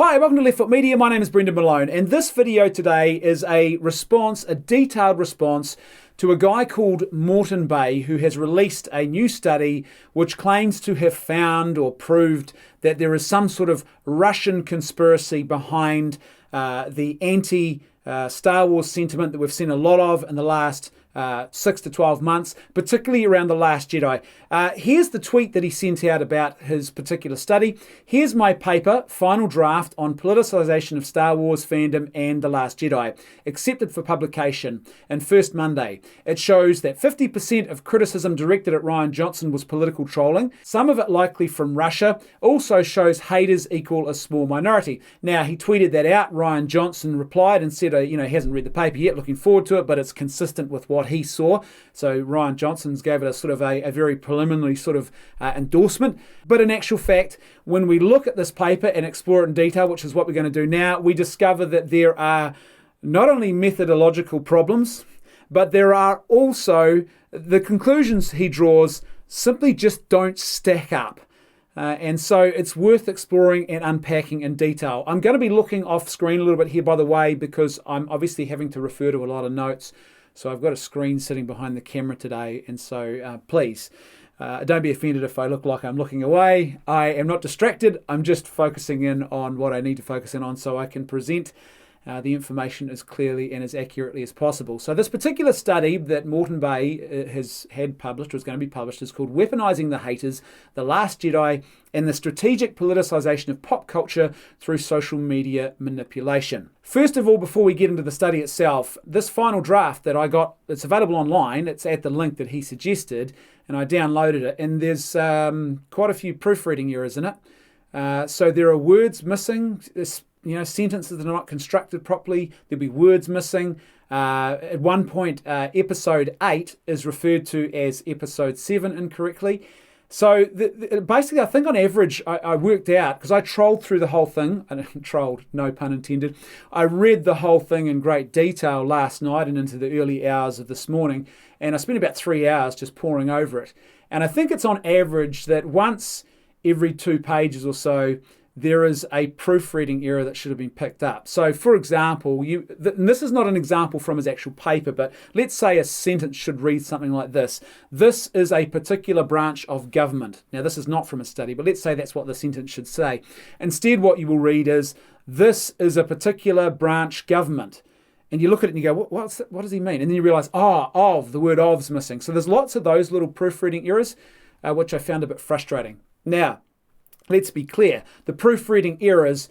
Hi, welcome to Left Foot Media. My name is Brendan Malone, and this video today is a detailed response to a guy called Moreton Bay, who has released a new study which claims to have found or proved that there is some sort of Russian conspiracy behind the anti-Star Wars sentiment that we've seen a lot of in the last 6 to 12 months, particularly around The Last Jedi. Here's the tweet that he sent out about his particular study. Here's my paper, final draft on politicization of Star Wars fandom and The Last Jedi, accepted for publication in First Monday. It shows that 50% of criticism directed at Rian Johnson was political trolling, some of it likely from Russia, also shows haters equal a small minority. Now, he tweeted that out. Rian Johnson replied and said, he hasn't read the paper yet, looking forward to it, but it's consistent with what he saw. So Rian Johnson's gave it a sort of a very preliminary sort of endorsement. But in actual fact, when we look at this paper and explore it in detail, which is what we're going to do now, we discover that there are not only methodological problems, but there are also the conclusions he draws simply just don't stack up. And so it's worth exploring and unpacking in detail. I'm going to be looking off screen a little bit here, by the way, because I'm obviously having to refer to a lot of notes. So I've got a screen sitting behind the camera today, and so please don't be offended if I look like I'm looking away. I am not distracted. I'm just focusing in on what I need to focus in on so I can present the information as clearly and as accurately as possible. So this particular study that Moreton Bay has had published, or is going to be published, is called Weaponizing the Haters, The Last Jedi, and the Strategic Politicization of Pop Culture Through Social Media Manipulation. First of all, before we get into the study itself, this final draft that I got, it's available online, it's at the link that he suggested, and I downloaded it, and there's quite a few proofreading errors in it. So there are words missing, sentences that are not constructed properly. There'll be words missing. At one point, episode 8 is referred to as episode 7 incorrectly. So basically, I think on average, I worked out, because I trolled through the whole thing, and trolled, no pun intended. I read the whole thing in great detail last night and into the early hours of this morning, and I spent about 3 hours just poring over it. And I think it's on average that once every 2 pages or so, there is a proofreading error that should have been picked up. So, for example, and this is not an example from his actual paper, but let's say a sentence should read something like this. This is a particular branch of government. Now, this is not from a study, but let's say that's what the sentence should say. Instead, what you will read is, this is a particular branch government. And you look at it and you go, what does he mean? And then you realize, the word of's missing. So there's lots of those little proofreading errors, which I found a bit frustrating. Now, let's be clear, the proofreading errors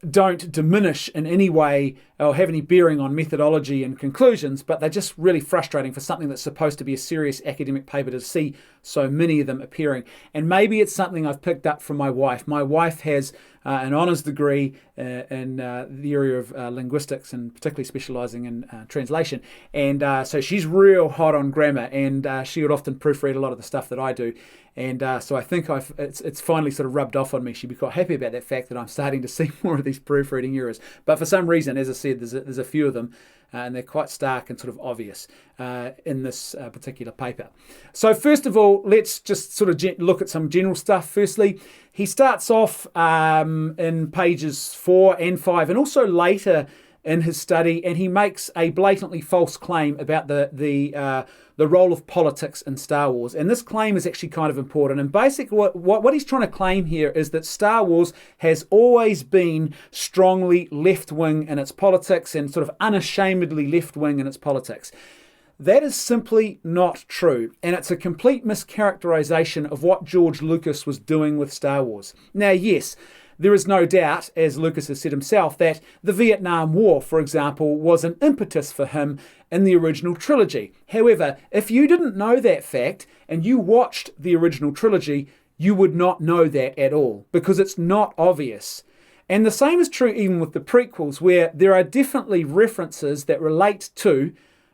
don't diminish in any way or have any bearing on methodology and conclusions, but they're just really frustrating for something that's supposed to be a serious academic paper to see so many of them appearing. And maybe it's something I've picked up from my wife. My wife has an honours degree in the area of linguistics, and particularly specialising in translation. And so she's real hot on grammar, and she would often proofread a lot of the stuff that I do. And so I think it's finally sort of rubbed off on me. She'd be quite happy about that fact that I'm starting to see more of these proofreading errors. But for some reason, as I said, there's a few of them, and they're quite stark and sort of obvious in this particular paper. So first of all, let's just sort of look at some general stuff. Firstly, he starts off in pages 4 and 5, and also later in his study, and he makes a blatantly false claim about the role of politics in Star Wars. And this claim is actually kind of important. And basically what he's trying to claim here is that Star Wars has always been strongly left-wing in its politics, and sort of unashamedly left-wing in its politics. That is simply not true, and it's a complete mischaracterization of what George Lucas was doing with Star Wars. Now, yes, there is no doubt, as Lucas has said himself, that the Vietnam War, for example, was an impetus for him in the original trilogy. However, if you didn't know that fact and you watched the original trilogy, you would not know that at all, because it's not obvious. And the same is true even with the prequels, where there are definitely references that relate to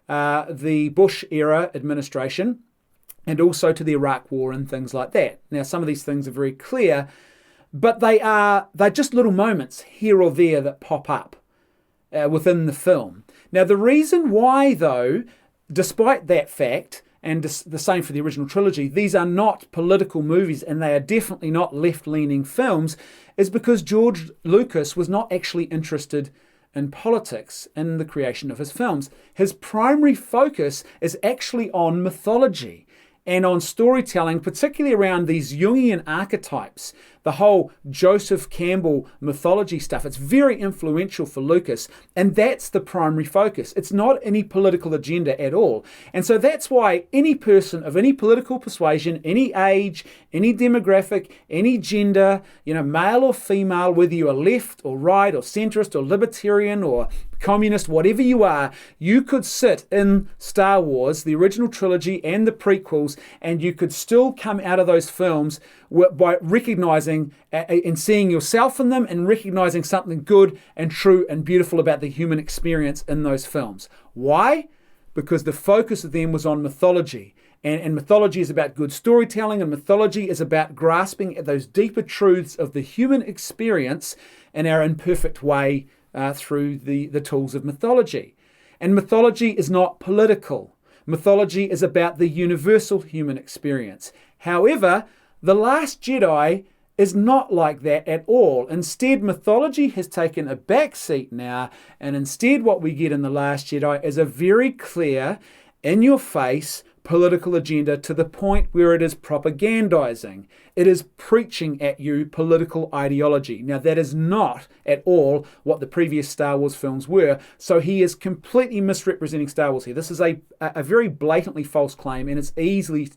the Bush era administration and also to the Iraq War and things like that. Now, some of these things are very clear, but they're just little moments here or there that pop up within the film. Now, the reason why, though, despite that fact, and the same for the original trilogy, these are not political movies and they are definitely not left-leaning films, is because George Lucas was not actually interested in politics in the creation of his films. His primary focus is actually on mythology and on storytelling, particularly around these Jungian archetypes, the whole Joseph Campbell mythology stuff. It's very influential for Lucas, and that's the primary focus. It's not any political agenda at all. And so that's why any person of any political persuasion, any age, any demographic, any gender, male or female, whether you are left or right or centrist or libertarian or communist, whatever you are, you could sit in Star Wars, the original trilogy and the prequels, and you could still come out of those films by recognizing and seeing yourself in them and recognizing something good and true and beautiful about the human experience in those films. Why? Because the focus of them was on mythology. And mythology is about good storytelling, and mythology is about grasping at those deeper truths of the human experience in our imperfect way through the tools of mythology. And mythology is not political. Mythology is about the universal human experience. However, The Last Jedi is not like that at all. Instead, mythology has taken a back seat now, and instead what we get in The Last Jedi is a very clear, in-your-face political agenda to the point where it is propagandizing. It is preaching at you political ideology. Now, that is not at all what the previous Star Wars films were, so he is completely misrepresenting Star Wars here. This is a very blatantly false claim, and it's easy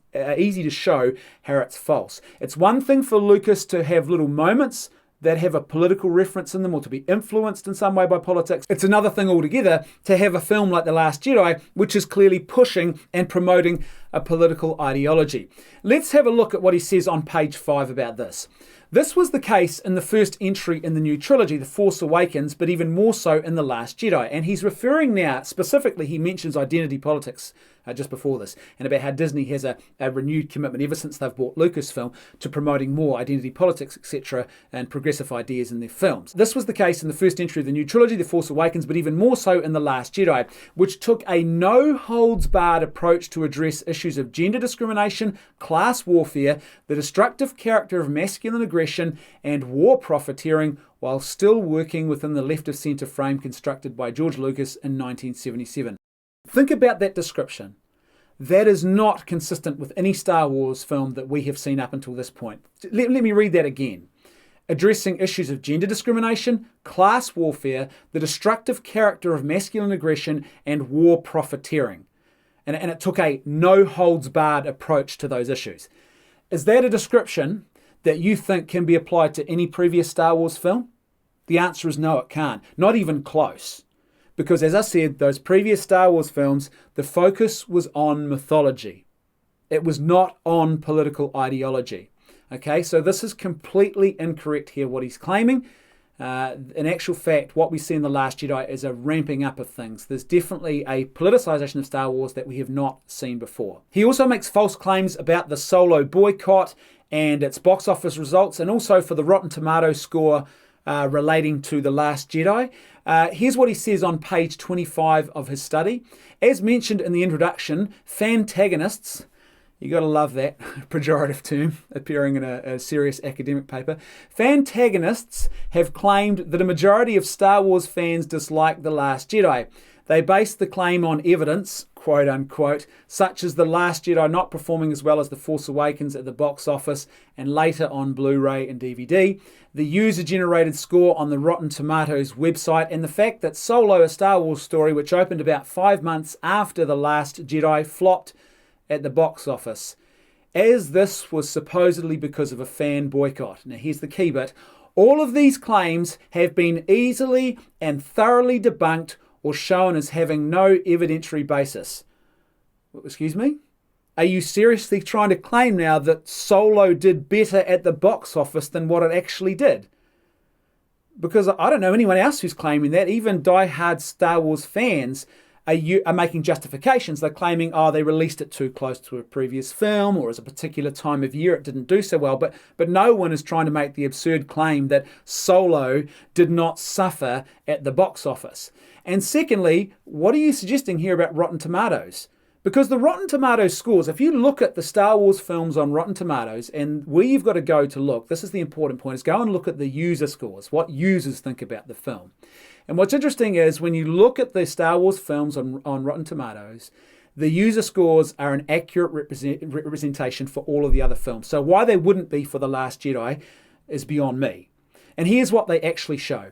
to show how it's false. It's one thing for Lucas to have little moments that have a political reference in them or to be influenced in some way by politics. It's another thing altogether to have a film like The Last Jedi, which is clearly pushing and promoting a political ideology. Let's have a look at what he says on page 5 about this. This was the case in the first entry in the new trilogy, The Force Awakens, but even more so in The Last Jedi. And he's referring now, specifically, he mentions identity politics just before this, and about how Disney has a renewed commitment ever since they've bought Lucasfilm to promoting more identity politics, etc., and progressive ideas in their films. This was the case in the first entry of the new trilogy, The Force Awakens, but even more so in The Last Jedi, which took a no-holds-barred approach to address issues of gender discrimination, class warfare, the destructive character of masculine aggression, and war profiteering, while still working within the left-of-centre frame constructed by George Lucas in 1977. Think about that description. That is not consistent with any Star Wars film that we have seen up until this point. Let me read that again. Addressing issues of gender discrimination, class warfare, the destructive character of masculine aggression, and war profiteering. And it took a no-holds-barred approach to those issues. Is that a description that you think can be applied to any previous Star Wars film? The answer is no, it can't. Not even close. Because, as I said, those previous Star Wars films, the focus was on mythology. It was not on political ideology. Okay, so this is completely incorrect here, what he's claiming. In actual fact, what we see in The Last Jedi is a ramping up of things. There's definitely a politicization of Star Wars that we have not seen before. He also makes false claims about the Solo boycott and its box office results, and also for the Rotten Tomatoes score relating to The Last Jedi. Here's what he says on page 25 of his study. As mentioned in the introduction, fantagonists, you got to love that pejorative term appearing in a serious academic paper. Fantagonists have claimed that a majority of Star Wars fans dislike The Last Jedi. They base the claim on evidence, quote unquote, such as The Last Jedi not performing as well as The Force Awakens at the box office and later on Blu-ray and DVD, the user-generated score on the Rotten Tomatoes website, and the fact that Solo, a Star Wars story which opened about 5 months after The Last Jedi, flopped at the box office, as this was supposedly because of a fan boycott. Now here's the key bit. All of these claims have been easily and thoroughly debunked or shown as having no evidentiary basis. Excuse me? Are you seriously trying to claim now that Solo did better at the box office than what it actually did? Because I don't know anyone else who's claiming that. Even die-hard Star Wars fans are making justifications. They're claiming, they released it too close to a previous film, or as a particular time of year it didn't do so well. But no one is trying to make the absurd claim that Solo did not suffer at the box office. And secondly, what are you suggesting here about Rotten Tomatoes? Because the Rotten Tomatoes scores, if you look at the Star Wars films on Rotten Tomatoes, and where you've got to go to look, this is the important point, is go and look at the user scores, what users think about the film. And what's interesting is when you look at the Star Wars films on Rotten Tomatoes, the user scores are an accurate representation for all of the other films. So why they wouldn't be for The Last Jedi is beyond me. And here's what they actually show.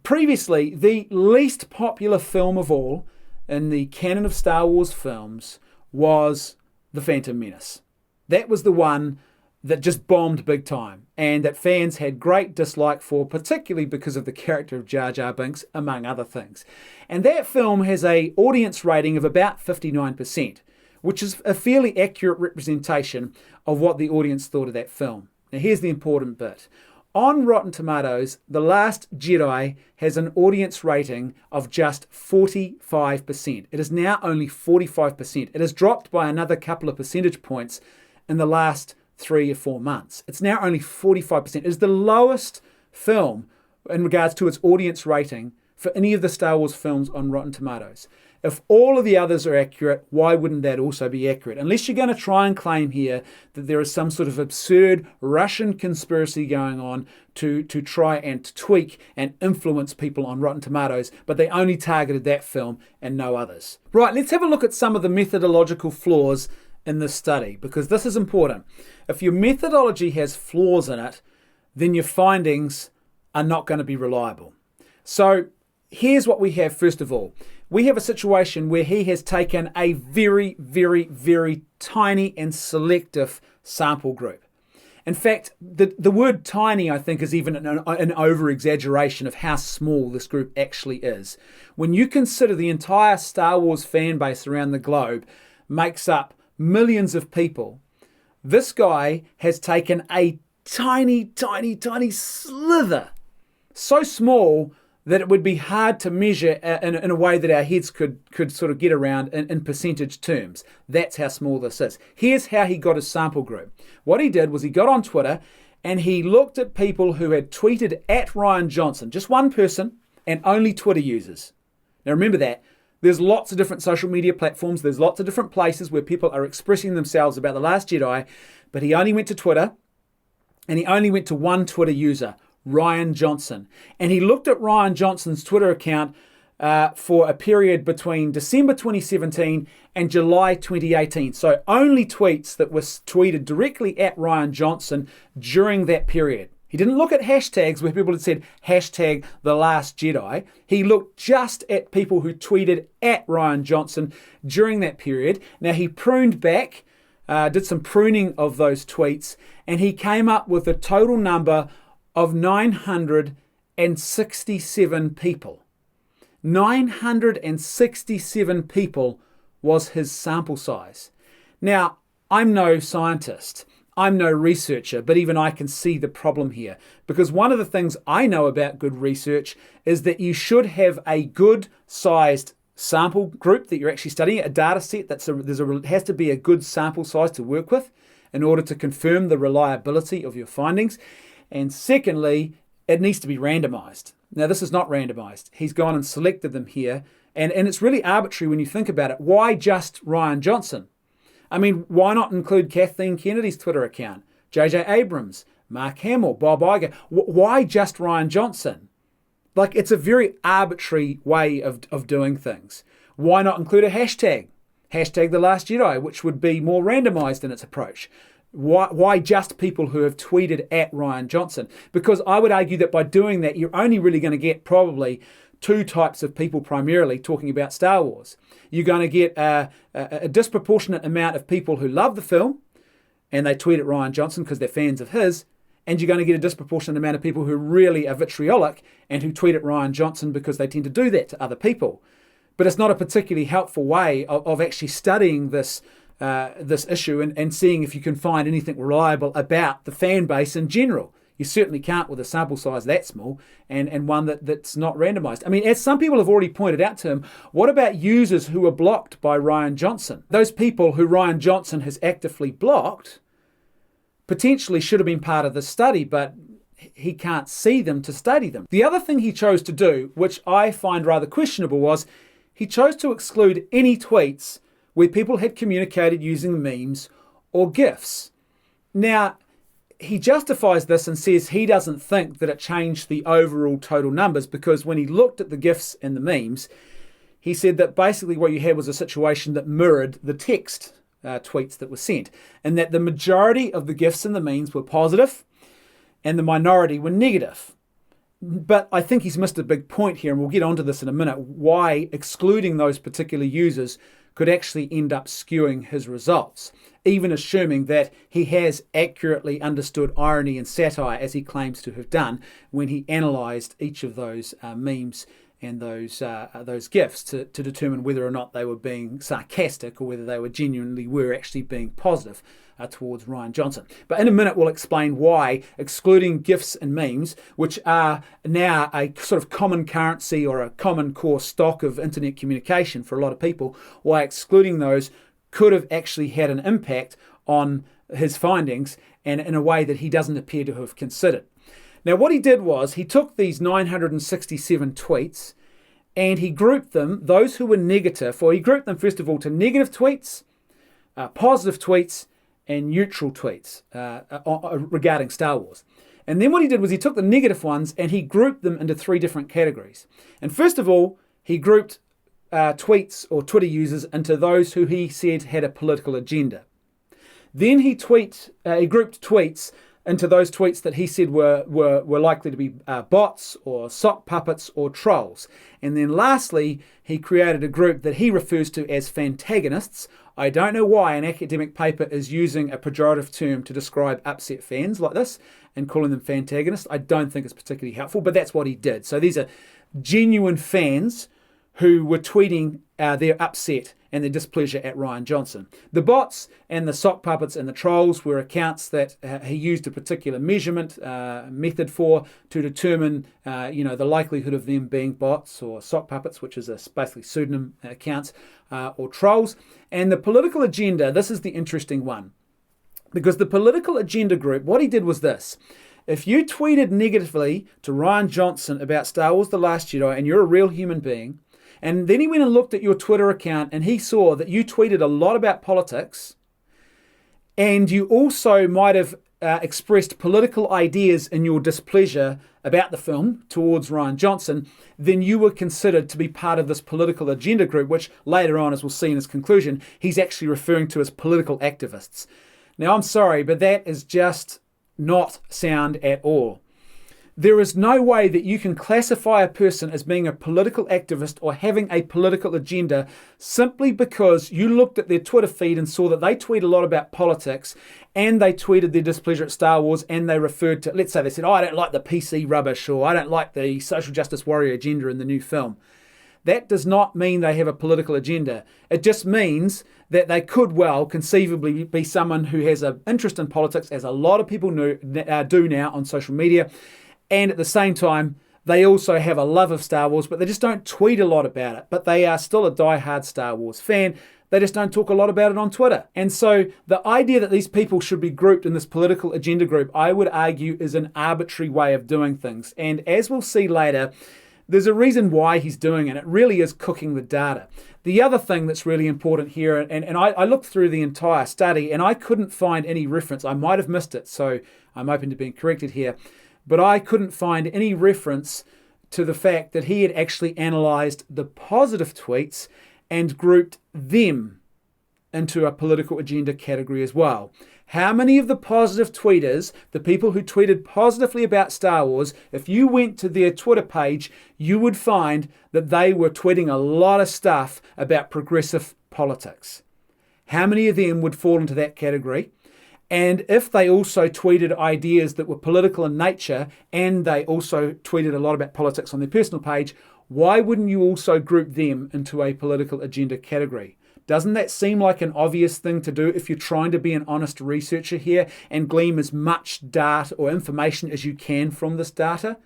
Previously, the least popular film of all in the canon of Star Wars films was The Phantom Menace. That was the one that just bombed big time and that fans had great dislike for, particularly because of the character of Jar Jar Binks, among other things. And that film has an audience rating of about 59%, which is a fairly accurate representation of what the audience thought of that film. Now here's the important bit. On Rotten Tomatoes, The Last Jedi has an audience rating of just 45%. It is now only 45%. It has dropped by another couple of percentage points in the last 3 or 4 months. It's now only 45%. It is the lowest film in regards to its audience rating for any of the Star Wars films on Rotten Tomatoes. If all of the others are accurate, why wouldn't that also be accurate? Unless you're going to try and claim here that there is some sort of absurd Russian conspiracy going on to try and tweak and influence people on Rotten Tomatoes, but they only targeted that film and no others. Right, let's have a look at some of the methodological flaws in this study, because this is important. If your methodology has flaws in it, then your findings are not going to be reliable. So here's what we have first of all. We have a situation where he has taken a very, very, very tiny and selective sample group. In fact, the word tiny, I think, is even an over-exaggeration of how small this group actually is. When you consider the entire Star Wars fan base around the globe makes up millions of people, this guy has taken a tiny, tiny, tiny slither, so small that it would be hard to measure in a way that our heads could sort of get around in percentage terms. That's how small this is. Here's how he got his sample group. What he did was he got on Twitter and he looked at people who had tweeted at Rian Johnson, just one person, and only Twitter users. Now remember that. There's lots of different social media platforms. There's lots of different places where people are expressing themselves about The Last Jedi, but he only went to Twitter and he only went to one Twitter user, Rian Johnson. And he looked at Rian Johnson's Twitter account for a period between December 2017 and July 2018. So only tweets that were tweeted directly at Rian Johnson during that period. He didn't look at hashtags where people had said hashtag The Last Jedi. He looked just at people who tweeted at Rian Johnson during that period. Now he pruned back, did some pruning of those tweets, and he came up with a total number of 967 people. 967 people was his sample size. Now, I'm no scientist. I'm no researcher, but even I can see the problem here. Because one of the things I know about good research is that you should have a good sized sample group that you're actually studying, a data set has to be a good sample size to work with in order to confirm the reliability of your findings. And secondly, it needs to be randomized. Now, this is not randomized. He's gone and selected them here. And it's really arbitrary when you think about it. Why just Rian Johnson? I mean, why not include Kathleen Kennedy's Twitter account, J.J. Abrams, Mark Hamill, Bob Iger? Why just Rian Johnson? Like, it's a very arbitrary way of doing things. Why not include a hashtag? Hashtag The Last Jedi, which would be more randomized in its approach. Why just people who have tweeted at Rian Johnson? Because I would argue that by doing that, you're only really going to get probably two types of people primarily talking about Star Wars. You're going to get a disproportionate amount of people who love the film and they tweet at Rian Johnson because they're fans of his, and you're going to get a disproportionate amount of people who really are vitriolic and who tweet at Rian Johnson because they tend to do that to other people. But it's not a particularly helpful way of actually studying this issue and seeing if you can find anything reliable about the fan base in general. You certainly can't with a sample size that small and one that's not randomized. I mean, as some people have already pointed out to him, what about users who are blocked by Rian Johnson? Those people who Rian Johnson has actively blocked potentially should have been part of the study, but he can't see them to study them. The other thing he chose to do, which I find rather questionable, was he chose to exclude any tweets where people had communicated using memes or GIFs. Now, he justifies this and says he doesn't think that it changed the overall total numbers, because when he looked at the GIFs and the memes, he said that basically what you had was a situation that mirrored the text tweets that were sent, and that the majority of the GIFs and the memes were positive and the minority were negative. But I think he's missed a big point here, and we'll get onto this in a minute, why excluding those particular users could actually end up skewing his results, even assuming that he has accurately understood irony and satire, as he claims to have done when he analysed each of those memes and those GIFs to determine whether or not they were being sarcastic or whether they were actually being positive towards Rian Johnson. But in a minute we'll explain why excluding GIFs and memes, which are now a sort of common currency or a common core stock of internet communication for a lot of people, why excluding those could have actually had an impact on his findings, and in a way that he doesn't appear to have considered. Now, what he did was he took these 967 tweets and he grouped them, those who were negative, or he grouped them first of all to negative tweets, positive tweets, and neutral tweets regarding Star Wars. And then what he did was he took the negative ones and he grouped them into three different categories. And first of all, he grouped tweets or Twitter users into those who he said had a political agenda. Then he grouped tweets into those tweets that he said were likely to be bots or sock puppets or trolls. And then lastly, he created a group that he refers to as fantagonists. I don't know why an academic paper is using a pejorative term to describe upset fans like this and calling them fantagonists. I don't think it's particularly helpful, but that's what he did. So these are genuine fans who were tweeting their upset and their displeasure at Rian Johnson. The bots and the sock puppets and the trolls were accounts that he used a particular measurement method for to determine the likelihood of them being bots or sock puppets, which is basically pseudonym accounts, or trolls. And the political agenda, this is the interesting one, because the political agenda group, what he did was this. If you tweeted negatively to Rian Johnson about Star Wars The Last Jedi and you're a real human being, and then he went and looked at your Twitter account and he saw that you tweeted a lot about politics, and you also might have expressed political ideas in your displeasure about the film towards Rian Johnson, then you were considered to be part of this political agenda group, which later on, as we'll see in his conclusion, he's actually referring to as political activists. Now, I'm sorry, but that is just not sound at all. There is no way that you can classify a person as being a political activist or having a political agenda simply because you looked at their Twitter feed and saw that they tweet a lot about politics and they tweeted their displeasure at Star Wars, and they referred to, let's say they said, I don't like the PC rubbish, or I don't like the social justice warrior agenda in the new film. That does not mean they have a political agenda. It just means that they could well conceivably be someone who has an interest in politics, as a lot of people do now on social media. And at the same time, they also have a love of Star Wars, but they just don't tweet a lot about it. But they are still a diehard Star Wars fan. They just don't talk a lot about it on Twitter. And so the idea that these people should be grouped in this political agenda group, I would argue, is an arbitrary way of doing things. And as we'll see later, there's a reason why he's doing it. It really is cooking the data. The other thing that's really important here, and I looked through the entire study and I couldn't find any reference. I might have missed it, so I'm open to being corrected here. But I couldn't find any reference to the fact that he had actually analysed the positive tweets and grouped them into a political agenda category as well. How many of the positive tweeters, the people who tweeted positively about Star Wars, if you went to their Twitter page, you would find that they were tweeting a lot of stuff about progressive politics. How many of them would fall into that category? And if they also tweeted ideas that were political in nature, and they also tweeted a lot about politics on their personal page, why wouldn't you also group them into a political agenda category? Doesn't that seem like an obvious thing to do if you're trying to be an honest researcher here and glean as much data or information as you can from this data,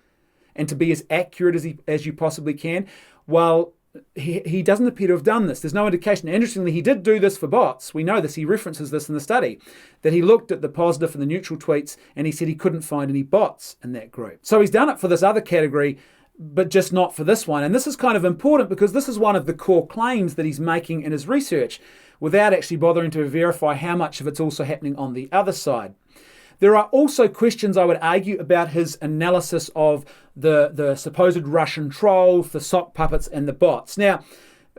and to be as accurate as you possibly can? Well, he doesn't appear to have done this. There's no indication. Interestingly, he did do this for bots. We know this. He references this in the study, that he looked at the positive and the neutral tweets and he said he couldn't find any bots in that group. So he's done it for this other category, but just not for this one. And this is kind of important because this is one of the core claims that he's making in his research without actually bothering to verify how much of it's also happening on the other side. There are also questions, I would argue, about his analysis of the supposed Russian trolls, the sock puppets, and the bots. Now,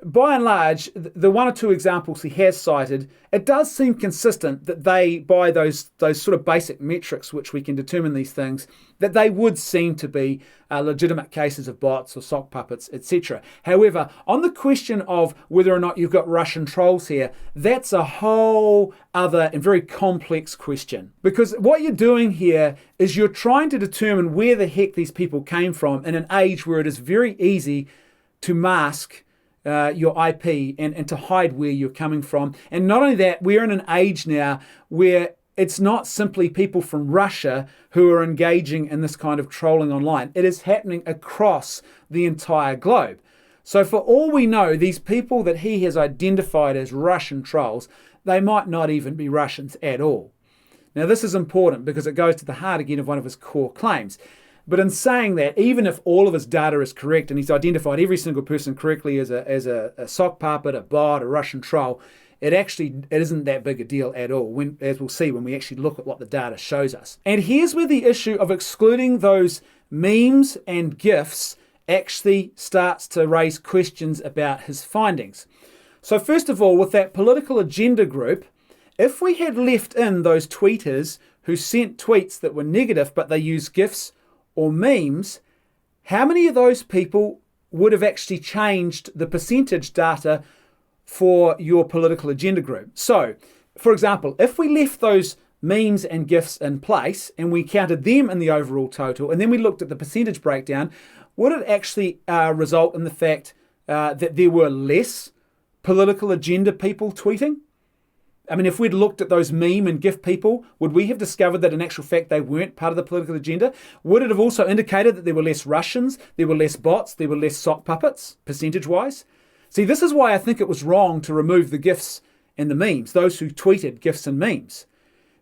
by and large, the one or two examples he has cited, it does seem consistent that they, by those sort of basic metrics which we can determine these things, that they would seem to be legitimate cases of bots or sock puppets, etc. However, on the question of whether or not you've got Russian trolls here, that's a whole other and very complex question. Because what you're doing here is you're trying to determine where the heck these people came from in an age where it is very easy to mask your IP and to hide where you're coming from. And not only that, we're in an age now where it's not simply people from Russia who are engaging in this kind of trolling online. It is happening across the entire globe. So for all we know, these people that he has identified as Russian trolls, they might not even be Russians at all. Now this is important because it goes to the heart again of one of his core claims. But in saying that, even if all of his data is correct and he's identified every single person correctly as a sock puppet, a bot, a Russian troll, it isn't that big a deal at all, as we'll see when we actually look at what the data shows us. And here's where the issue of excluding those memes and GIFs actually starts to raise questions about his findings. So first of all, with that political agenda group, if we had left in those tweeters who sent tweets that were negative but they used GIFs or memes, how many of those people would have actually changed the percentage data for your political agenda group? So, for example, if we left those memes and GIFs in place and we counted them in the overall total and then we looked at the percentage breakdown, would it actually result in the fact that there were less political agenda people tweeting? I mean, if we'd looked at those meme and GIF people, would we have discovered that in actual fact they weren't part of the political agenda? Would it have also indicated that there were less Russians, there were less bots, there were less sock puppets, percentage-wise? See, this is why I think it was wrong to remove the GIFs and the memes, those who tweeted GIFs and memes,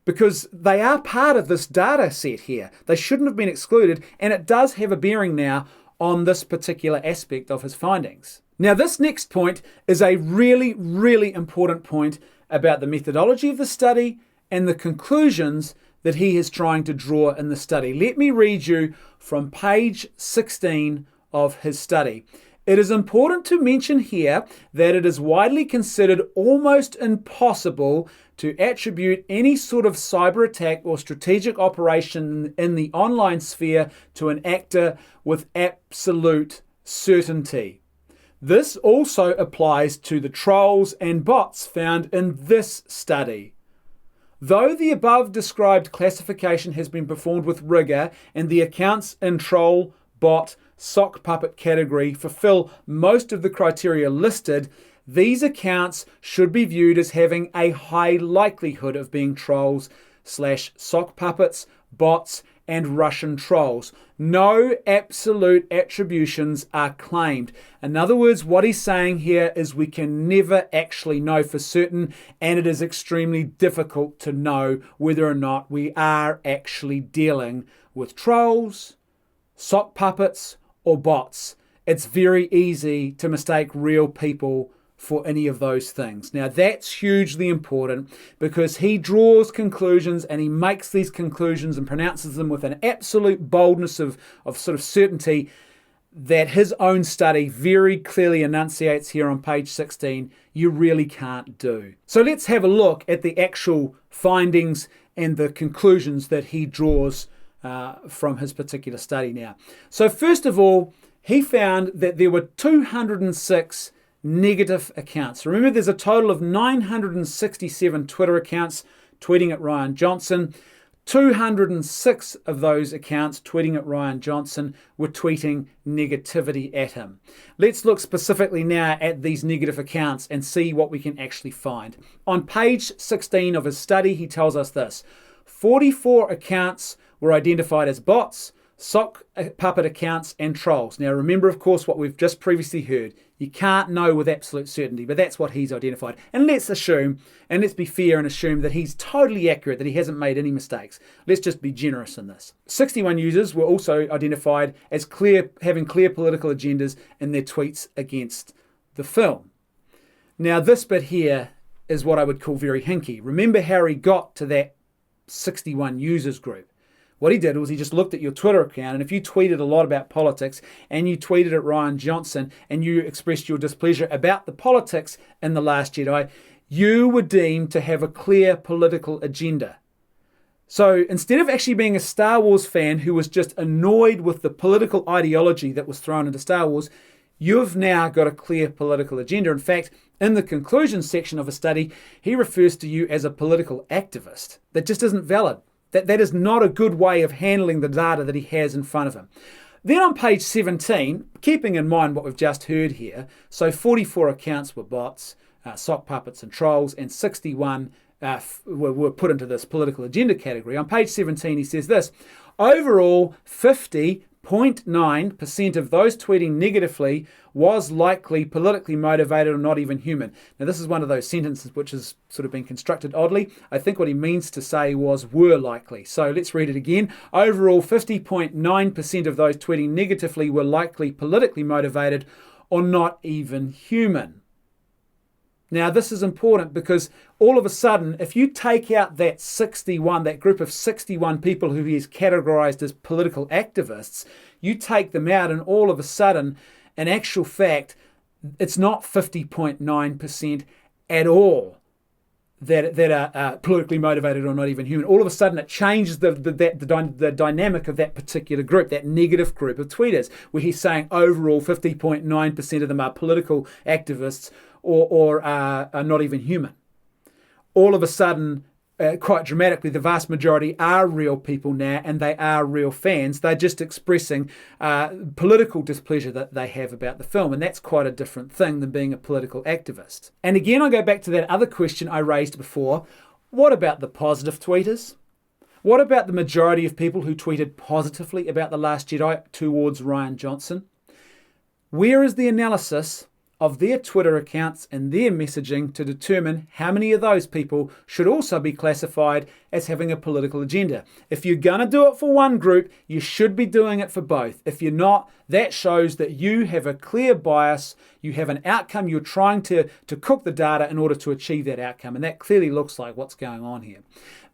because they are part of this data set here. They shouldn't have been excluded, and it does have a bearing now on this particular aspect of his findings. Now, this next point is a really, really important point about the methodology of the study and the conclusions that he is trying to draw in the study. Let me read you from page 16 of his study. It is important to mention here that it is widely considered almost impossible to attribute any sort of cyber attack or strategic operation in the online sphere to an actor with absolute certainty. This also applies to the trolls and bots found in this study. Though the above described classification has been performed with rigor and the accounts in troll, bot, sock puppet category fulfill most of the criteria listed, these accounts should be viewed as having a high likelihood of being trolls / sock puppets, bots, and Russian trolls. No absolute attributions are claimed. In other words, what he's saying here is we can never actually know for certain, and it is extremely difficult to know whether or not we are actually dealing with trolls, sock puppets, or bots. It's very easy to mistake real people for any of those things. Now that's hugely important because he draws conclusions and he makes these conclusions and pronounces them with an absolute boldness of sort of certainty that his own study very clearly enunciates here on page 16 you really can't do. So let's have a look at the actual findings and the conclusions that he draws from his particular study now. So first of all, he found that there were 206 negative accounts. Remember, there's a total of 967 Twitter accounts tweeting at Ryan Johnson. 206 of those accounts tweeting at Ryan Johnson were tweeting negativity at him. Let's look specifically now at these negative accounts and see what we can actually find. On page 16 of his study, he tells us this: 44 accounts were identified as bots, sock puppet accounts, and trolls. Now remember, of course, what we've just previously heard. You can't know with absolute certainty, but that's what he's identified. And let's assume, and let's be fair and assume that he's totally accurate, that he hasn't made any mistakes. Let's just be generous in this. 61 users were also identified as having clear political agendas in their tweets against the film. Now, this bit here is what I would call very hinky. Remember how he got to that 61 users group? What he did was he just looked at your Twitter account, and if you tweeted a lot about politics and you tweeted at Rian Johnson and you expressed your displeasure about the politics in The Last Jedi, you were deemed to have a clear political agenda. So instead of actually being a Star Wars fan who was just annoyed with the political ideology that was thrown into Star Wars, you've now got a clear political agenda. In fact, in the conclusion section of a study, he refers to you as a political activist. That just isn't valid. That is not a good way of handling the data that he has in front of him. Then on page 17, keeping in mind what we've just heard here, so 44 accounts were bots, sock puppets and trolls, and 61 were put into this political agenda category. On page 17, he says this: overall, 50.9% of those tweeting negatively was likely politically motivated or not even human. Now, this is one of those sentences which has sort of been constructed oddly. I think what he means to say was were likely. So let's read it again. Overall, 50.9% of those tweeting negatively were likely politically motivated or not even human. Now, this is important because all of a sudden, if you take out that group of 61 people who he has categorized as political activists, you take them out, and all of a sudden, in actual fact, it's not 50.9% at all that are politically motivated or not even human. All of a sudden, it changes the dynamic of that particular group, that negative group of tweeters, where he's saying overall 50.9% of them are political activists or are not even human. All of a sudden, quite dramatically, the vast majority are real people now, and they are real fans. They're just expressing political displeasure that they have about the film, and that's quite a different thing than being a political activist. And again, I go back to that other question I raised before. What about the positive tweeters? What about the majority of people who tweeted positively about The Last Jedi towards Rian Johnson? Where is the analysis of their Twitter accounts and their messaging to determine how many of those people should also be classified as having a political agenda? If you're going to do it for one group, you should be doing it for both. If you're not, that shows that you have a clear bias, you have an outcome, you're trying to cook the data in order to achieve that outcome, and that clearly looks like what's going on here.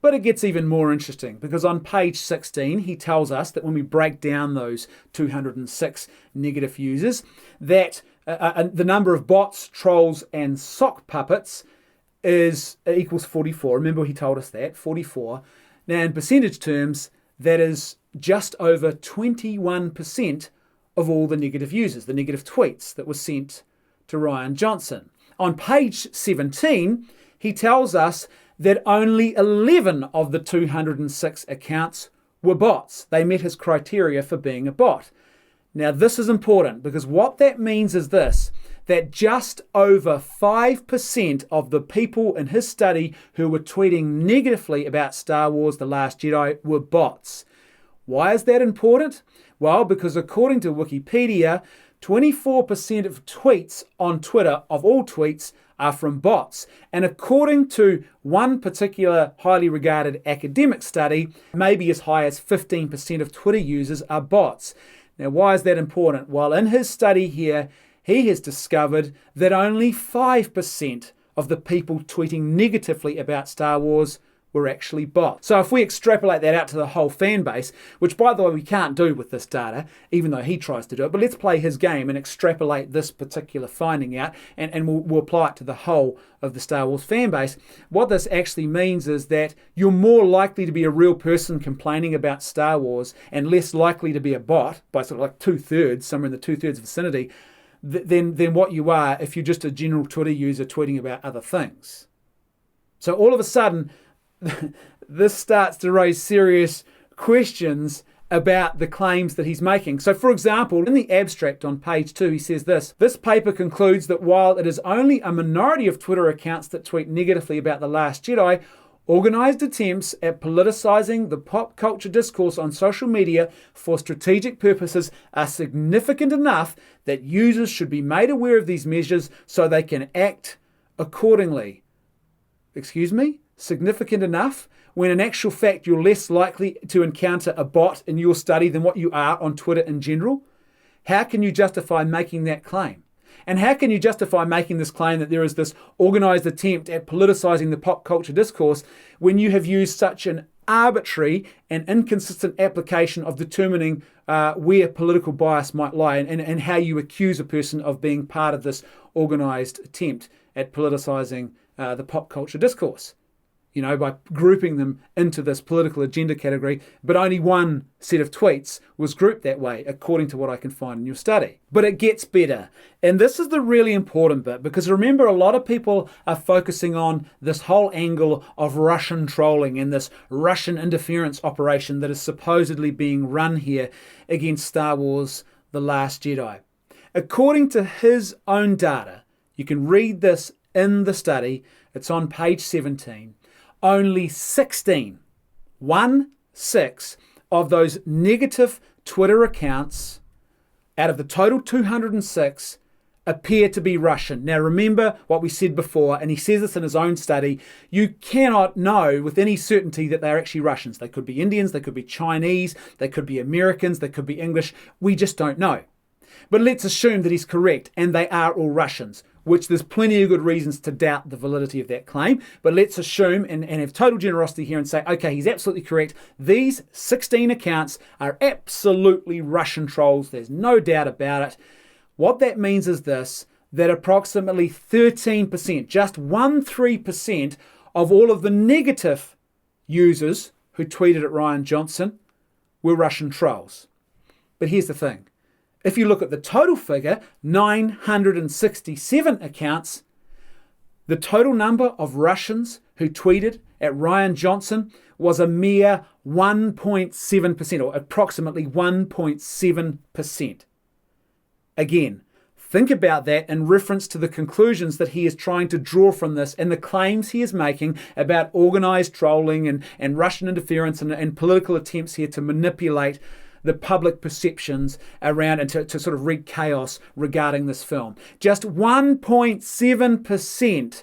But it gets even more interesting because on page 16, he tells us that when we break down those 206 negative users, that the number of bots, trolls, and sock puppets equals 44. Remember, he told us that, 44. Now, in percentage terms, that is just over 21% of all the negative users, the negative tweets that were sent to Rian Johnson. On page 17, he tells us that only 11 of the 206 accounts were bots. They met his criteria for being a bot. Now, this is important because what that means is this, that just over 5% of the people in his study who were tweeting negatively about Star Wars: The Last Jedi were bots. Why is that important? Well, because according to Wikipedia, 24% of tweets on Twitter, of all tweets, are from bots. And according to one particular highly regarded academic study, maybe as high as 15% of Twitter users are bots. Now, why is that important? Well, in his study here, he has discovered that only 5% of the people tweeting negatively about Star Wars were actually bots. So if we extrapolate that out to the whole fan base, which by the way we can't do with this data, even though he tries to do it, but let's play his game and extrapolate this particular finding out, and we'll apply it to the whole of the Star Wars fan base. What this actually means is that you're more likely to be a real person complaining about Star Wars and less likely to be a bot by sort of like 2/3, somewhere in the 2/3 vicinity, than what you are if you're just a general Twitter user tweeting about other things. So all of a sudden, this starts to raise serious questions about the claims that he's making. So, for example, in the abstract on page 2, he says this paper concludes that while it is only a minority of Twitter accounts that tweet negatively about The Last Jedi, Organized attempts at politicizing the pop culture discourse on social media for strategic purposes are significant enough that users should be made aware of these measures so they can act accordingly. Excuse me? Significant enough? When in actual fact you're less likely to encounter a bot in your study than what you are on Twitter in general? How can you justify making that claim? And how can you justify making this claim that there is this organized attempt at politicizing the pop culture discourse when you have used such an arbitrary and inconsistent application of determining where political bias might lie and how you accuse a person of being part of this organized attempt at politicizing the pop culture discourse? By grouping them into this political agenda category, but only one set of tweets was grouped that way, according to what I can find in your study. But it gets better. And this is the really important bit, because remember, a lot of people are focusing on this whole angle of Russian trolling and this Russian interference operation that is supposedly being run here against Star Wars: The Last Jedi. According to his own data, you can read this in the study, it's on page 17, only 16 of those negative Twitter accounts out of the total 206 appear to be Russian. Now remember what we said before, and he says this in his own study, you cannot know with any certainty that they're actually Russians. They could be Indians, they could be Chinese, they could be Americans, they could be English. We just don't know. But let's assume that he's correct and they are all Russians, which there's plenty of good reasons to doubt the validity of that claim. But let's assume and have total generosity here and say, okay, he's absolutely correct. These 16 accounts are absolutely Russian trolls. There's no doubt about it. What that means is this, that approximately 13%, just 13% of all of the negative users who tweeted at Ryan Johnson were Russian trolls. But here's the thing. If you look at the total figure, 967 accounts, the total number of Russians who tweeted at Ryan Johnson was a mere 1.7%, or approximately 1.7%. Again, think about that in reference to the conclusions that he is trying to draw from this and the claims he is making about organized trolling and Russian interference and political attempts here to manipulate the public perceptions around and to sort of wreak chaos regarding this film. Just 1.7%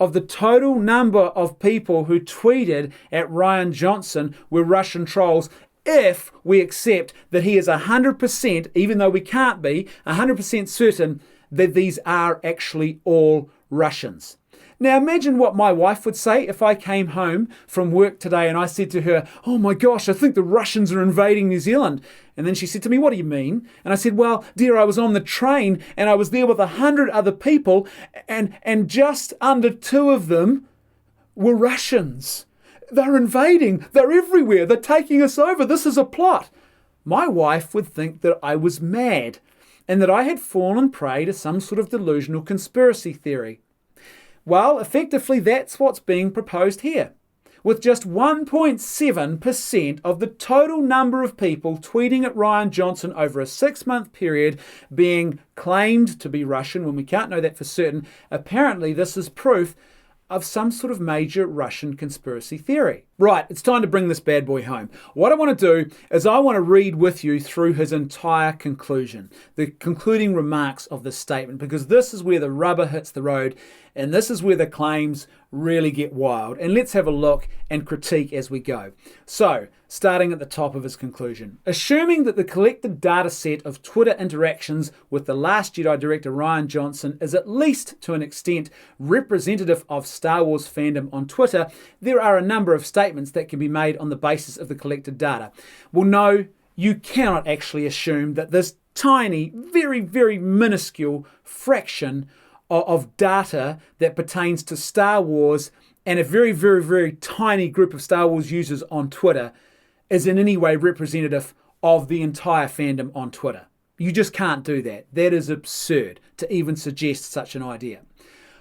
of the total number of people who tweeted at Ryan Johnson were Russian trolls, if we accept that he is 100%, even though we can't be 100% certain that these are actually all Russians. Now imagine what my wife would say if I came home from work today and I said to her, oh my gosh, I think the Russians are invading New Zealand. And then she said to me, what do you mean? And I said, well, dear, I was on the train and I was there with 100 other people and just under 2 of them were Russians. They're invading. They're everywhere. They're taking us over. This is a plot. My wife would think that I was mad and that I had fallen prey to some sort of delusional conspiracy theory. Well, effectively, that's what's being proposed here. With just 1.7% of the total number of people tweeting at Ryan Johnson over a 6-month period being claimed to be Russian, when we can't know that for certain, apparently this is proof of some sort of major Russian conspiracy theory. Right, it's time to bring this bad boy home. What I want to do is I want to read with you through his entire conclusion, the concluding remarks of this statement, because this is where the rubber hits the road and this is where the claims really get wild. And let's have a look and critique as we go. So, starting at the top of his conclusion. Assuming that the collected data set of Twitter interactions with The Last Jedi director Ryan Johnson is at least to an extent representative of Star Wars fandom on Twitter, there are a number of statements that can be made on the basis of the collected data. Well, no, you cannot actually assume that this tiny, very, very minuscule fraction of data that pertains to Star Wars and a very, very, very tiny group of Star Wars users on Twitter is in any way representative of the entire fandom on Twitter. You just can't do that. That is absurd to even suggest such an idea.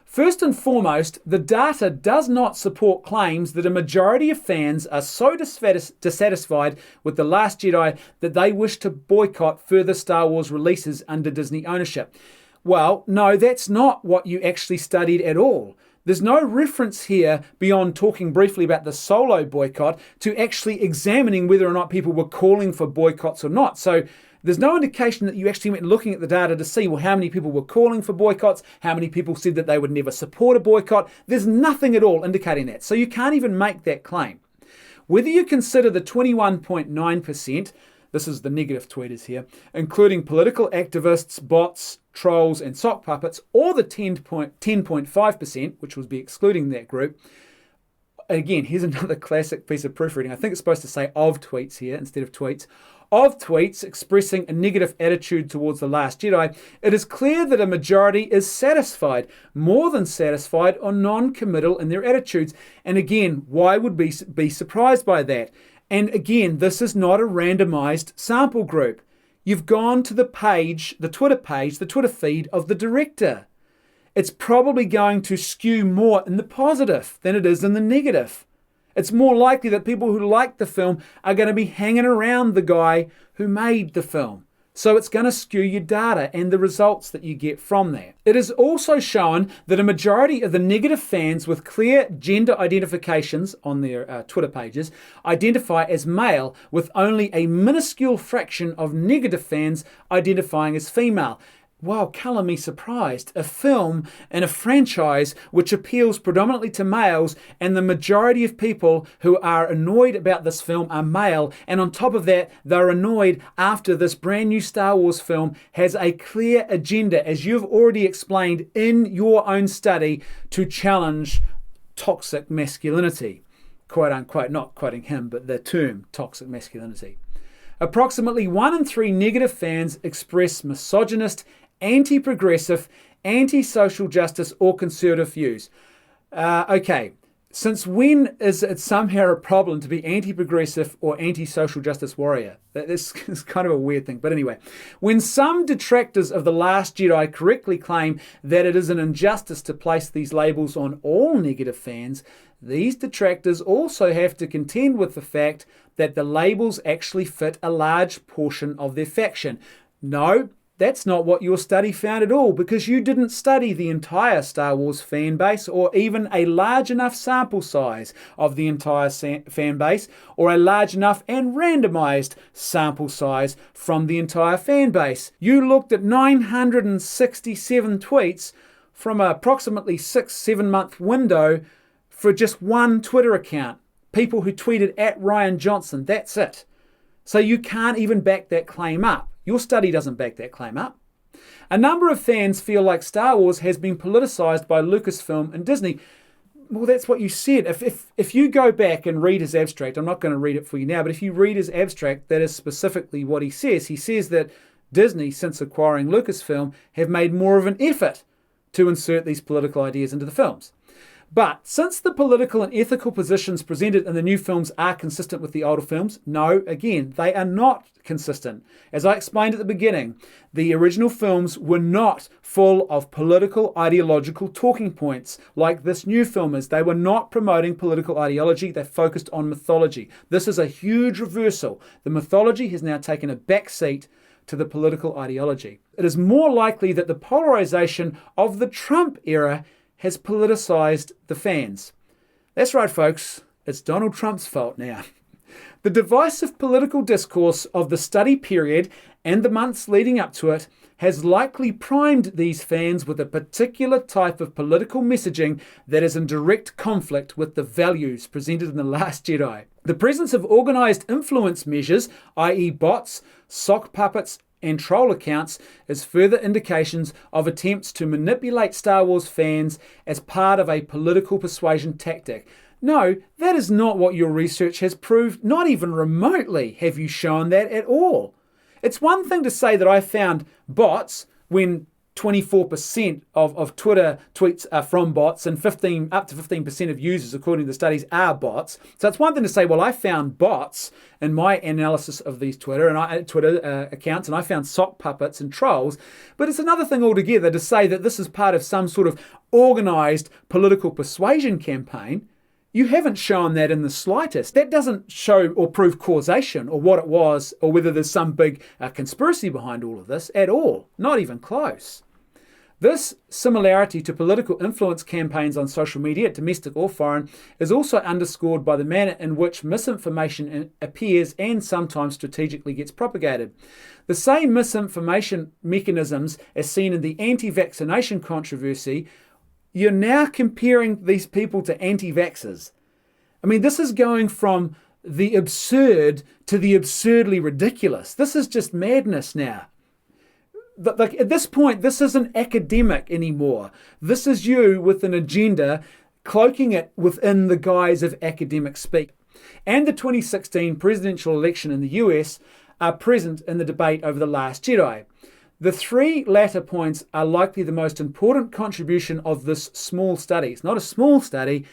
First and foremost, the data does not support claims that a majority of fans are so dissatisfied with The Last Jedi that they wish to boycott further Star Wars releases under Disney ownership. Well, no, that's not what you actually studied at all. There's no reference here beyond talking briefly about the solo boycott to actually examining whether or not people were calling for boycotts or not. So there's no indication that you actually went looking at the data to see, well, how many people were calling for boycotts, how many people said that they would never support a boycott. There's nothing at all indicating that. So you can't even make that claim. Whether you consider the 21.9%, this is the negative tweeters here, including political activists, bots, trolls, and sock puppets, or the 10.5%, which would be excluding that group. Again, here's another classic piece of proofreading. I think it's supposed to say of tweets here instead of tweets. Of tweets expressing a negative attitude towards The Last Jedi, it is clear that a majority is satisfied, more than satisfied, or non-committal in their attitudes. And again, why would we be surprised by that? And again, this is not a randomized sample group. You've gone to the page, the Twitter feed of the director. It's probably going to skew more in the positive than it is in the negative. It's more likely that people who like the film are going to be hanging around the guy who made the film. So it's going to skew your data and the results that you get from that. It is also shown that a majority of the negative fans with clear gender identifications on their Twitter pages identify as male, with only a minuscule fraction of negative fans identifying as female. Wow, colour me surprised. A film and a franchise which appeals predominantly to males, and the majority of people who are annoyed about this film are male, and on top of that, they're annoyed after this brand new Star Wars film has a clear agenda, as you've already explained in your own study, to challenge toxic masculinity. Quote unquote, not quoting him, but the term toxic masculinity. Approximately 1 in 3 negative fans express misogynist, anti-progressive, anti-social justice, or conservative views. Okay, since when is it somehow a problem to be anti-progressive or anti-social justice warrior? This is kind of a weird thing. But anyway, when some detractors of The Last Jedi correctly claim that it is an injustice to place these labels on all negative fans, these detractors also have to contend with the fact that the labels actually fit a large portion of their faction. No, that's not what your study found at all, because you didn't study the entire Star Wars fan base, or even a large enough sample size of the entire fan base, or a large enough and randomized sample size from the entire fan base. You looked at 967 tweets from an approximately 6-7 month window for just one Twitter account. People who tweeted at Ryan Johnson, that's it. So you can't even back that claim up. Your study doesn't back that claim up. A number of fans feel like Star Wars has been politicized by Lucasfilm and Disney. Well, that's what you said. If you go back and read his abstract, I'm not going to read it for you now, but if you read his abstract, that is specifically what he says. He says that Disney, since acquiring Lucasfilm, have made more of an effort to insert these political ideas into the films. But since the political and ethical positions presented in the new films are consistent with the older films, no, again, they are not consistent. As I explained at the beginning, the original films were not full of political, ideological talking points like this new film is. They were not promoting political ideology. They focused on mythology. This is a huge reversal. The mythology has now taken a back seat to the political ideology. It is more likely that the polarization of the Trump era has politicized the fans. That's right, folks. It's Donald Trump's fault now. The divisive political discourse of the study period and the months leading up to it has likely primed these fans with a particular type of political messaging that is in direct conflict with the values presented in The Last Jedi. The presence of organized influence measures, i.e. bots, sock puppets, and troll accounts, is further indications of attempts to manipulate Star Wars fans as part of a political persuasion tactic. No, that is not what your research has proved. Not even remotely have you shown that at all. It's one thing to say that I found bots when 24% of Twitter tweets are from bots, and up to 15% of users, according to the studies, are bots. So it's one thing to say, well, I found bots in my analysis of these Twitter accounts, and I found sock puppets and trolls. But it's another thing altogether to say that this is part of some sort of organized political persuasion campaign. You haven't shown that in the slightest. That doesn't show or prove causation or what it was, or whether there's some big conspiracy behind all of this at all. Not even close. This similarity to political influence campaigns on social media, domestic or foreign, is also underscored by the manner in which misinformation appears and sometimes strategically gets propagated. The same misinformation mechanisms as seen in the anti-vaccination controversy, you're now comparing these people to anti-vaxxers. I mean, this is going from the absurd to the absurdly ridiculous. This is just madness now. Like at this point, this isn't academic anymore. This is you with an agenda, cloaking it within the guise of academic speak. And the 2016 presidential election in the US are present in the debate over The Last Jedi. The three latter points are likely the most important contribution of this small study. It's not a small study,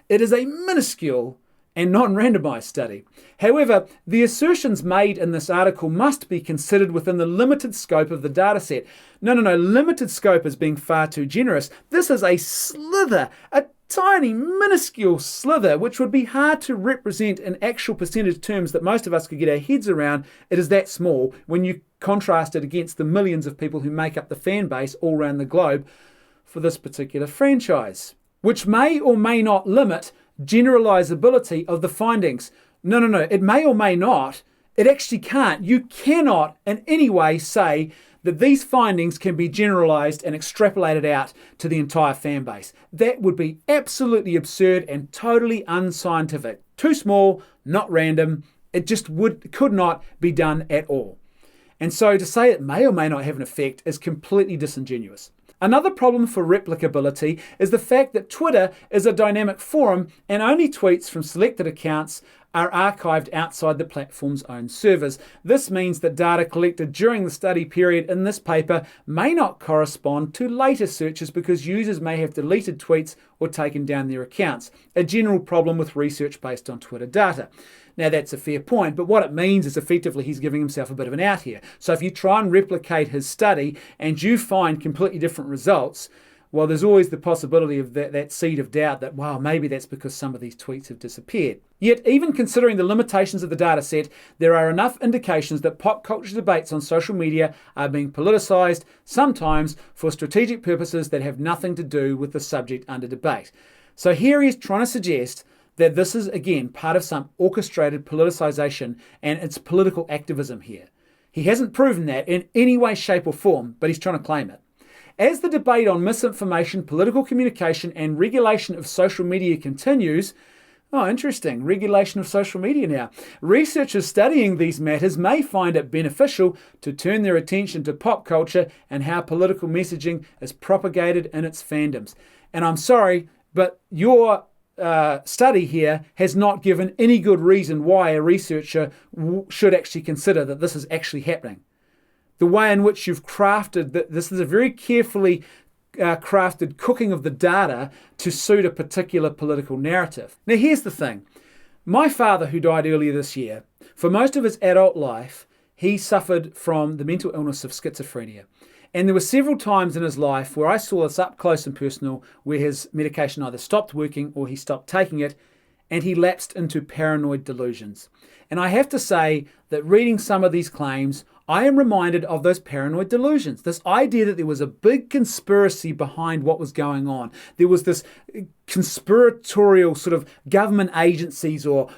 it is a minuscule and non-randomized study. However, the assertions made in this article must be considered within the limited scope of the dataset. No, limited scope is being far too generous. This is a slither, a tiny, minuscule slither, which would be hard to represent in actual percentage terms that most of us could get our heads around. It is that small when you contrast it against the millions of people who make up the fan base all around the globe for this particular franchise, which may or may not limit generalizability of the findings. No, it may or may not. It actually can't. You cannot in any way say that these findings can be generalized and extrapolated out to the entire fan base. That would be absolutely absurd and totally unscientific. Too small, not random. It just could not be done at all. And so to say it may or may not have an effect is completely disingenuous. Another problem for replicability is the fact that Twitter is a dynamic forum and only tweets from selected accounts are archived outside the platform's own servers. This means that data collected during the study period in this paper may not correspond to later searches because users may have deleted tweets or taken down their accounts, a general problem with research based on Twitter data. Now that's a fair point, but what it means is effectively he's giving himself a bit of an out here. So if you try and replicate his study and you find completely different results, well, there's always the possibility of that seed of doubt that, wow, maybe that's because some of these tweets have disappeared. Yet, even considering the limitations of the data set, there are enough indications that pop culture debates on social media are being politicized, sometimes for strategic purposes that have nothing to do with the subject under debate. So here he's trying to suggest that this is, again, part of some orchestrated politicization and it's political activism here. He hasn't proven that in any way, shape or form, but he's trying to claim it. As the debate on misinformation, political communication and regulation of social media continues, interesting, regulation of social media now. Researchers studying these matters may find it beneficial to turn their attention to pop culture and how political messaging is propagated in its fandoms. And I'm sorry, but your study here has not given any good reason why a researcher should actually consider that this is actually happening. The way in which you've crafted this is a very carefully crafted cooking of the data to suit a particular political narrative. Now here's the thing. My father, who died earlier this year, for most of his adult life, he suffered from the mental illness of schizophrenia. And there were several times in his life where I saw this up close and personal, where his medication either stopped working or he stopped taking it, and he lapsed into paranoid delusions. And I have to say that reading some of these claims, I am reminded of those paranoid delusions. This idea that there was a big conspiracy behind what was going on. There was this conspiratorial sort of government agencies or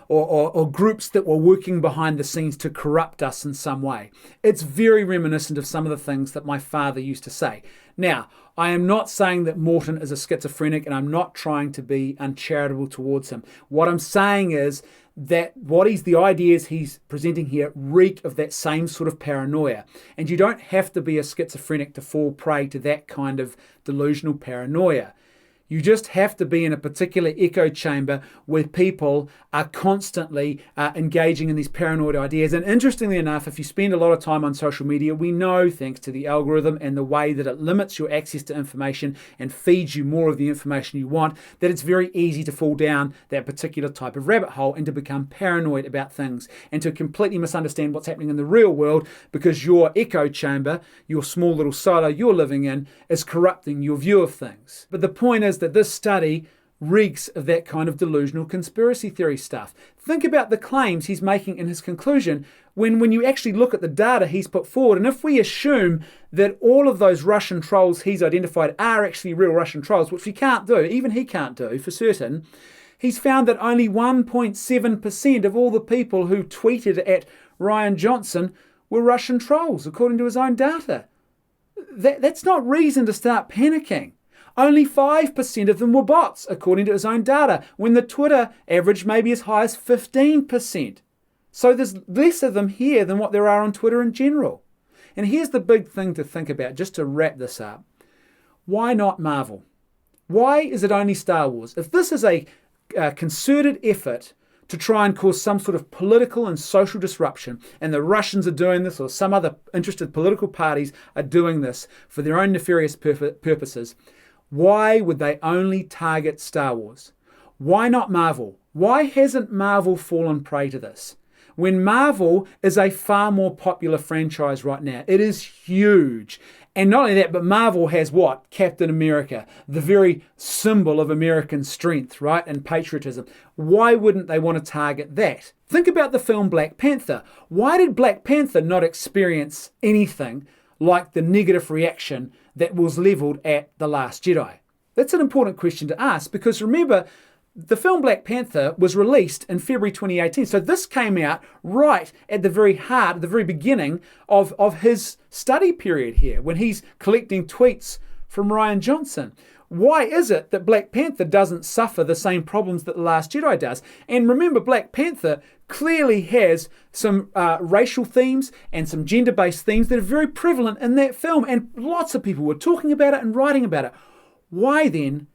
groups that were working behind the scenes to corrupt us in some way. It's very reminiscent of some of the things that my father used to say. Now, I am not saying that Morton is a schizophrenic and I'm not trying to be uncharitable towards him. What I'm saying is that the ideas he's presenting here reek of that same sort of paranoia. And you don't have to be a schizophrenic to fall prey to that kind of delusional paranoia. You just have to be in a particular echo chamber where people are constantly engaging in these paranoid ideas. And interestingly enough, if you spend a lot of time on social media, we know, thanks to the algorithm and the way that it limits your access to information and feeds you more of the information you want, that it's very easy to fall down that particular type of rabbit hole and to become paranoid about things and to completely misunderstand what's happening in the real world because your echo chamber, your small little silo you're living in, is corrupting your view of things. But the point is that this study reeks of that kind of delusional conspiracy theory stuff. Think about the claims he's making in his conclusion when you actually look at the data he's put forward, and if we assume that all of those Russian trolls he's identified are actually real Russian trolls, which we can't do, even he can't do for certain, he's found that only 1.7% of all the people who tweeted at Ryan Johnson were Russian trolls, according to his own data. That's not reason to start panicking. Only 5% of them were bots, according to his own data, when the Twitter average may be as high as 15%. So there's less of them here than what there are on Twitter in general. And here's the big thing to think about, just to wrap this up. Why not Marvel? Why is it only Star Wars? If this is a concerted effort to try and cause some sort of political and social disruption, and the Russians are doing this, or some other interested political parties are doing this for their own nefarious purposes, why would they only target Star Wars? Why not Marvel? Why hasn't Marvel fallen prey to this? When Marvel is a far more popular franchise right now. It is huge. And not only that, but Marvel has what? Captain America, the very symbol of American strength, right? And patriotism. Why wouldn't they want to target that? Think about the film Black Panther. Why did Black Panther not experience anything like the negative reaction that was leveled at The Last Jedi? That's an important question to ask, because remember, the film Black Panther was released in February 2018. So this came out right at the very heart, the very beginning of his study period here, when he's collecting tweets from Ryan Johnson. Why is it that Black Panther doesn't suffer the same problems that The Last Jedi does? And remember, Black Panther clearly has some racial themes and some gender-based themes that are very prevalent in that film. And lots of people were talking about it and writing about it. Why then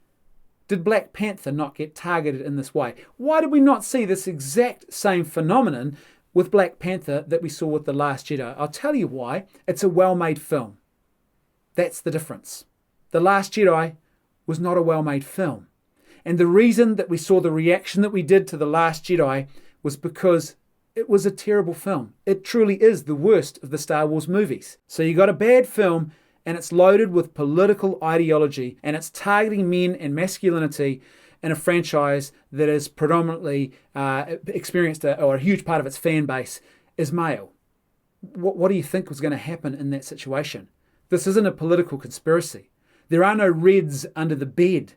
did Black Panther not get targeted in this way? Why did we not see this exact same phenomenon with Black Panther that we saw with The Last Jedi? I'll tell you why. It's a well-made film. That's the difference. The Last Jedi was not a well-made film. And the reason that we saw the reaction that we did to The Last Jedi was because it was a terrible film. It truly is the worst of the Star Wars movies. So you got a bad film, and it's loaded with political ideology, and it's targeting men and masculinity in a franchise that is predominantly experienced, or a huge part of its fan base is male. What do you think was going to happen in that situation? This isn't a political conspiracy. There are no Reds under the bed.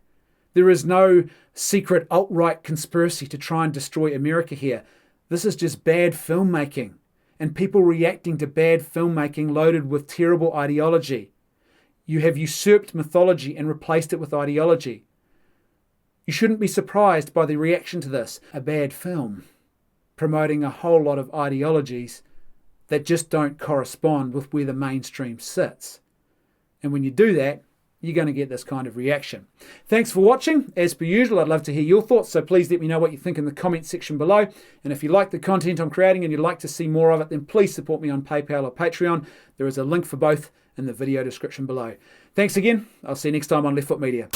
There is no secret alt-right conspiracy to try and destroy America here. This is just bad filmmaking, and people reacting to bad filmmaking loaded with terrible ideology. You have usurped mythology and replaced it with ideology. You shouldn't be surprised by the reaction to this. A bad film promoting a whole lot of ideologies that just don't correspond with where the mainstream sits. And when you do that, you're going to get this kind of reaction. Thanks for watching. As per usual, I'd love to hear your thoughts, so please let me know what you think in the comment section below. And if you like the content I'm creating and you'd like to see more of it, then please support me on PayPal or Patreon. There is a link for both in the video description below. Thanks again. I'll see you next time on Left Foot Media.